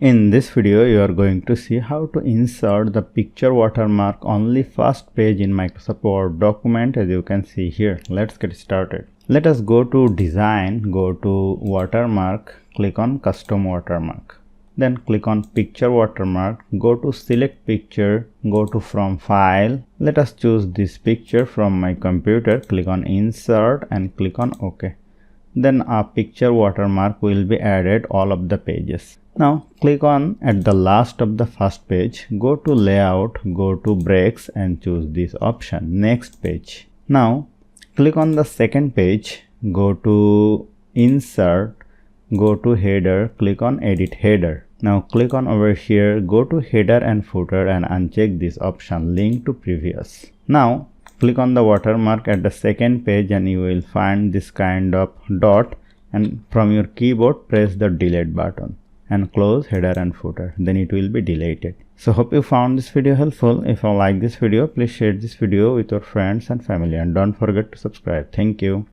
In this video, you are going to see how to insert the picture watermark only first page in Microsoft Word document, as you can see here. Let's get started. Let us go to Design, go to Watermark, click on Custom Watermark. Then click on Picture Watermark, go to Select Picture, go to From File. Let us choose this picture from my computer, click on Insert and click on OK. Then a picture watermark will be added all of the pages. Now click on at the last of the first page, go to Layout, go to Breaks and choose this option, Next Page. Now click on the second page, go to Insert, go to Header, click on Edit Header. Now click on over here, go to Header and Footer and uncheck this option, Link to Previous. Now click on the watermark at the second page and you will find this kind of dot, and from your keyboard press the delete button and close header and footer, then it will be deleted. So hope you found this video helpful. If you like this video, please share this video with your friends and family and don't forget to subscribe. Thank you.